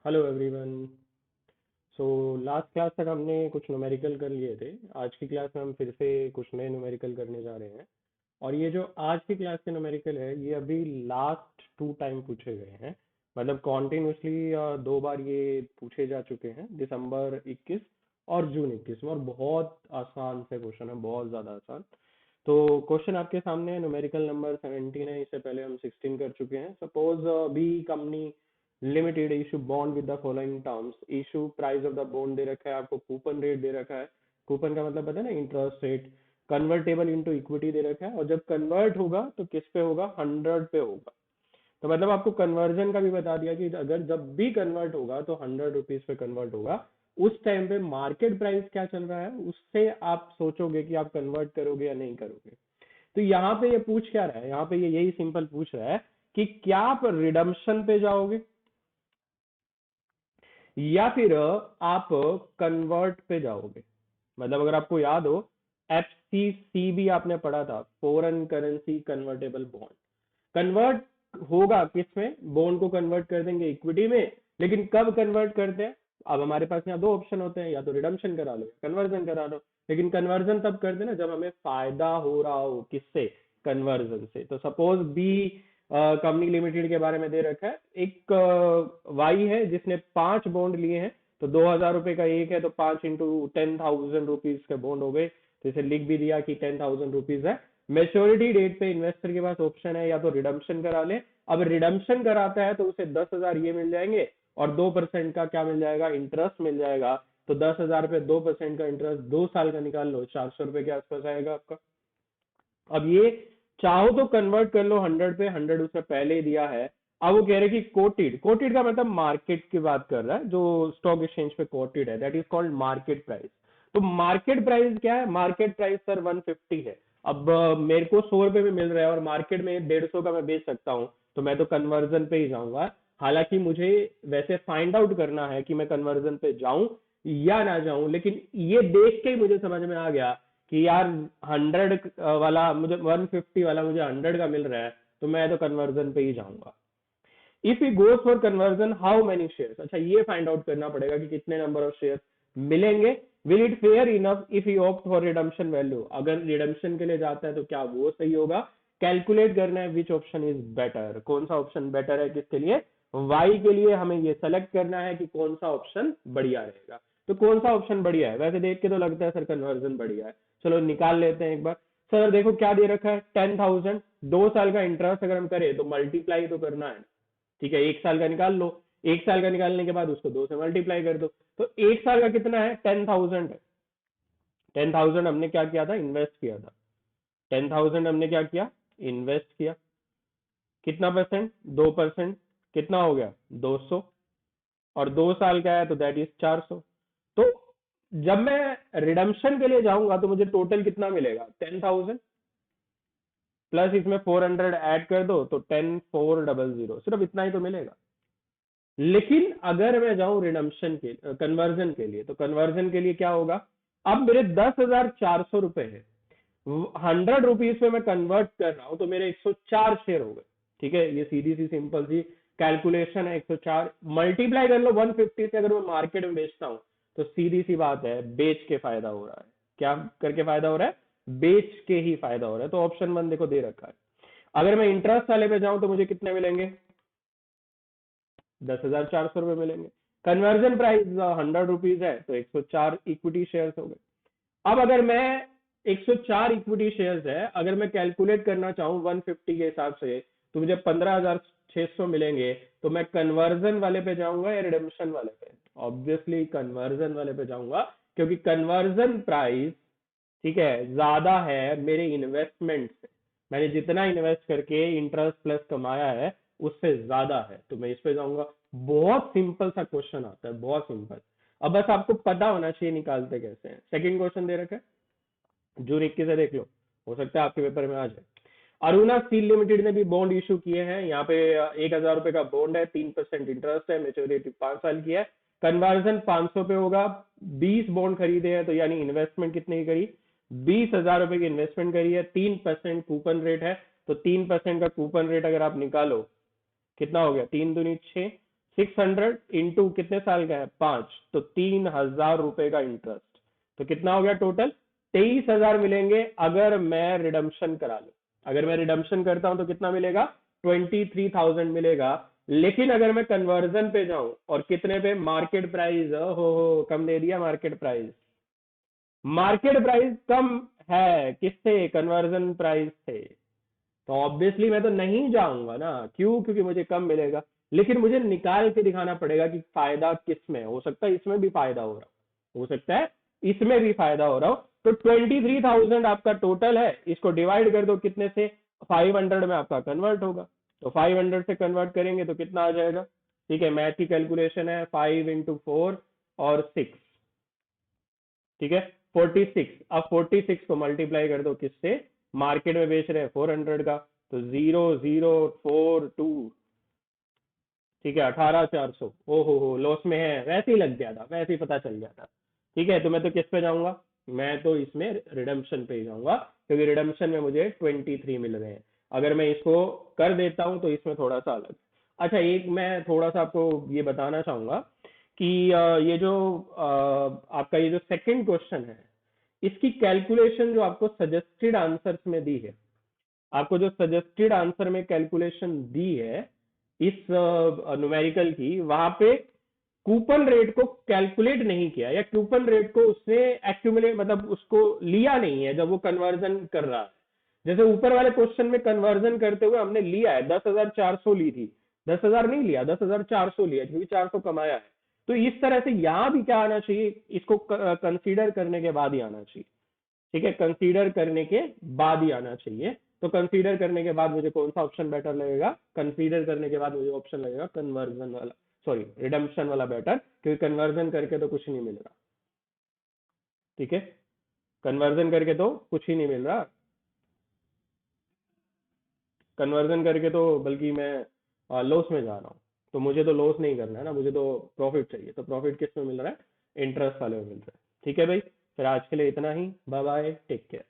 Hello everyone. So last class तक हमने कुछ न्यूमेरिकल कर लिए थे। आज की क्लास में हम फिर से कुछ नए न्यूमेरिकल करने जा रहे हैं। और ये जो आज की क्लास के न्यूमेरिकल है ये अभी लास्ट 2 टाइम पूछे गए हैं। मतलब कॉन्टिन्यूसली 2 बार ये पूछे जा चुके हैं, दिसंबर 21 और जून 21 में। और बहुत आसान से क्वेश्चन है, बहुत ज़्यादा आसान। तो क्वेश्चन आपके सामने है, न्यूमेरिकल नंबर 17 है। इससे पहले हम 16 कर चुके हैं। Suppose B company limited issue bond with the following terms. Issue price of the bond दे रखा है, आपको कूपन रेट दे रखा है। कूपन का मतलब पता है ना, interest rate. Convertible into equity दे रखा है, और जब कन्वर्ट होगा तो किस पे होगा, 100 पे होगा। तो मतलब आपको कन्वर्जन का भी बता दिया कि अगर जब भी कन्वर्ट होगा तो 100 रुपीज पे कन्वर्ट होगा। उस टाइम पे मार्केट प्राइस क्या चल रहा है उससे आप सोचोगे कि आप कन्वर्ट करोगे या नहीं करोगे। तो यहाँ पे ये पूछ क्या रहा है, यहाँ पे ये यही सिंपल पूछ रहा है कि क्या आप रिडम्पशन पे जाओगे या फिर आप कन्वर्ट पे जाओगे। मतलब अगर आपको याद हो, एफसीसी भी आपने पढ़ा था, foreign currency convertible bond. Convert होगा किसमें, बॉन्ड को कन्वर्ट कर देंगे इक्विटी में। लेकिन कब कन्वर्ट करते हैं, अब हमारे पास यहाँ दो ऑप्शन होते हैं, या तो रिडम्पशन करा लो या कन्वर्जन करा लो। लेकिन कन्वर्जन तब करते हैं ना जब हमें फायदा हो रहा हो, किससे, कन्वर्जन से। तो सपोज बी कंपनी लिमिटेड के बारे में दे रखा है, एक वाई है जिसने 5 बॉन्ड लिए हैं। तो 2,000 रुपए का एक है, तो 5 × 10,000 रुपीज के बॉन्ड हो गए। तो इसे लिख भी दिया कि 10,000 रुपीज है। मेच्योरिटी डेट पे इन्वेस्टर के पास ऑप्शन है, या तो रिडम्पशन करा ले। अब रिडम्पशन कराता है तो उसे 10,000 ये मिल जाएंगे, और 2% का क्या मिल जाएगा, इंटरेस्ट मिल जाएगा। तो 10,000 पे 2% का इंटरेस्ट 2 साल का निकाल लो, 400 रुपए के आसपास आएगा आपका। अब ये चाहो तो कन्वर्ट कर लो 100 पे, 100 उससे पहले ही दिया है। अब वो कह रहे कि कोटेड, कोटेड का मतलब मार्केट की बात कर रहा है, जो स्टॉक एक्सचेंज पे कोटेड है, that is called market price. तो मार्केट प्राइस क्या है, मार्केट प्राइस सर 150 है। अब मेरे को 100 रुपए में मिल रहा है और मार्केट में 150 का मैं बेच सकता हूँ, तो मैं तो कन्वर्जन पे ही जाऊंगा। हालांकि मुझे वैसे फाइंड आउट करना है कि मैं कन्वर्जन पे जाऊं या ना जाऊं, लेकिन ये देख के ही मुझे समझ में आ गया कि यार 100 वाला मुझे, 150 वाला मुझे 100 का मिल रहा है, तो मैं तो कन्वर्जन पे ही जाऊंगा। If he goes for conversion how many shares, अच्छा ये फाइंड आउट करना पड़ेगा कि कितने नंबर ऑफ शेयर्स मिलेंगे। Will it fair enough if you opt for redemption value, अगर रिडम्पशन के लिए जाता है तो क्या वो सही होगा। कैलकुलेट करना है विच ऑप्शन इज बेटर, कौन सा ऑप्शन बेटर है किसके लिए, वाई के लिए। हमें ये सेलेक्ट करना है कि कौन सा ऑप्शन बढ़िया रहेगा। तो कौन सा ऑप्शन बढ़िया है, वैसे देख के तो लगता है सर कन्वर्जन बढ़िया है। चलो निकाल लेते हैं एक बार। सर देखो क्या दे रखा है, 10,000, 2 साल का इंटरेस्ट अगर हम करें तो मल्टीप्लाई तो करना है। ठीक है, 1 साल का निकाल लो। 1 साल का निकालने के बाद उसको 2 से मल्टीप्लाई कर दो। तो 1 साल का कितना है, 10,000 है। 10,000 हमने क्या किया था, इन्वेस्ट किया था। 10,000 हमने क्या किया, इन्वेस्ट किया। कितना परसेंट, 2%। कितना हो गया, 200। और 2 साल का है तो दैट इज 400। तो जब मैं रिडम्पशन के लिए जाऊंगा तो मुझे टोटल कितना मिलेगा, 10,000 प्लस इसमें 400 ऐड कर दो तो 10,400, सिर्फ इतना ही तो मिलेगा। लेकिन अगर मैं जाऊं रिडम्पशन के, कन्वर्जन के लिए, तो कन्वर्जन के लिए क्या होगा, अब मेरे 10,400 रुपए है, 100 रुपीज पे मैं कन्वर्ट कर रहा हूं, तो मेरे 104 शेयर हो गए। ठीक है, ये सीधी सी सिंपल सी कैलकुलेशन है। 104 मल्टीप्लाई कर लो 150 से, अगर मैं मार्केट में बेचता हूं तो सीधी सी बात है, बेच के फायदा हो रहा है। क्या करके फायदा हो रहा है, बेच के ही फायदा हो रहा है। तो ऑप्शन 1 देखो दे रखा है। अगर मैं इंटरेस्ट वाले पे जाऊं तो मुझे कितने मिलेंगे, 10,400 रुपए मिलेंगे। कन्वर्जन प्राइस 100 रुपीज है, तो 104 इक्विटी शेयर्स हो गए। अब अगर मैं 104 इक्विटी शेयर्स है, अगर मैं कैलकुलेट करना चाहूं 150 के हिसाब से, तो मुझे 15,600 मिलेंगे। तो मैं कन्वर्जन वाले पे जाऊंगा या रिडेम्पशन वाले पे, ऑब्वियसली कन्वर्जन वाले पे जाऊंगा, क्योंकि कन्वर्जन प्राइस, ठीक है, ज्यादा है मेरे इन्वेस्टमेंट से। मैंने जितना इन्वेस्ट करके इंटरेस्ट प्लस कमाया है उससे ज्यादा है, तो मैं इस पे जाऊंगा। बहुत सिंपल सा क्वेश्चन आता है, बहुत सिंपल। अब बस आपको पता होना चाहिए निकालते कैसे हैं। सेकंड क्वेश्चन दे रखा है, जून 21 है, देख लो, हो सकता है आपके पेपर में आ जाए। अरुणा स्टील लिमिटेड ने भी बॉन्ड इशू किए हैं। यहाँ पे 1,000 रुपए का बॉन्ड है, 3% इंटरेस्ट है, मेच्योरिटी 5 साल की है। कन्वर्जन 500 पे होगा। 20 बॉन्ड खरीदे हैं, तो यानी इन्वेस्टमेंट कितने की करी, 20,000 रुपए की इन्वेस्टमेंट करी है। 3% कूपन रेट है, तो 3% का कूपन रेट अगर आप निकालो, कितना हो गया, 3 दूनी 6, 600 इंटू कितने साल का है 5, तो 3000 रुपए का इंटरेस्ट। तो कितना हो गया टोटल 23,000 मिलेंगे अगर मैं रिडम्पशन करा लूं। अगर मैं रिडम्पशन करता हूं तो कितना मिलेगा 23,000 मिलेगा। लेकिन अगर मैं कन्वर्जन पे जाऊं और कितने पे मार्केट प्राइस हो कम दे दिया मार्केट प्राइस। मार्केट प्राइस कम है किससे कन्वर्जन प्राइस से, तो ऑब्वियसली मैं तो नहीं जाऊंगा ना, क्यों क्योंकि मुझे कम मिलेगा। लेकिन मुझे निकाल के दिखाना पड़ेगा कि फायदा किस में हो सकता है, इसमें भी फायदा हो रहा हो सकता है इसमें भी फायदा हो रहा हो। तो 23,000 आपका टोटल है, इसको डिवाइड कर दो कितने से 500 में आपका कन्वर्ट होगा। तो 500 से कन्वर्ट करेंगे तो कितना आ जाएगा, ठीक है मैथ की कैलकुलेशन है 5 इंटू 4 और 6, ठीक है 46। अब 46 को मल्टीप्लाई कर दो किससे, मार्केट में बेच रहे हैं 400 का, तो 0042, ठीक है 18,400। हो लॉस में है, वैसे ही लग गया था, वैसे ही पता चल गया था। ठीक है तो मैं तो किस पे जाऊंगा, मैं तो इसमें रिडम्पशन पे ही जाऊंगा, क्योंकि रिडम्पशन में मुझे 23 मिल रहे हैं। अगर मैं इसको कर देता हूं तो इसमें थोड़ा सा अलग। अच्छा एक मैं थोड़ा सा आपको ये बताना चाहूंगा कि ये जो आपका ये जो सेकंड क्वेश्चन है, इसकी कैलकुलेशन जो आपको सजेस्टेड आंसर्स में दी है, आपको जो सजेस्टेड आंसर में कैलकुलेशन दी है इस न्यूमेरिकल की, वहां पे कूपन रेट को कैलकुलेट नहीं किया, या कूपन रेट को उसने एक्यूमुलेट मतलब उसको लिया नहीं है जब वो कन्वर्जन कर रहा है। जैसे ऊपर वाले क्वेश्चन में कन्वर्जन करते हुए हमने लिया है 10,400 ली थी, 10,000 नहीं लिया 10,400 लिया क्योंकि 400 कमाया है। तो इस तरह से यहां भी क्या आना चाहिए, इसको कंसीडर करने के बाद ही आना चाहिए। ठीक है कंसीडर करने के बाद ही आना चाहिए। तो कंसीडर करने के बाद मुझे कौन सा ऑप्शन बेटर लगेगा, कंसीडर करने के बाद मुझे ऑप्शन लगेगा कन्वर्जन वाला, सॉरी रिडम्पशन वाला बेटर, क्योंकि कन्वर्जन करके तो कुछ नहीं मिल रहा। ठीक है कन्वर्जन करके तो कुछ ही नहीं मिल रहा, कन्वर्जन करके तो बल्कि मैं लॉस में जा रहा हूँ। तो मुझे तो लॉस नहीं करना है ना, मुझे तो प्रॉफिट चाहिए। तो प्रॉफिट किस में मिल रहा है, इंटरेस्ट वाले में मिल रहा है। ठीक है भाई, फिर आज के लिए इतना ही, बाय बाय, टेक केयर।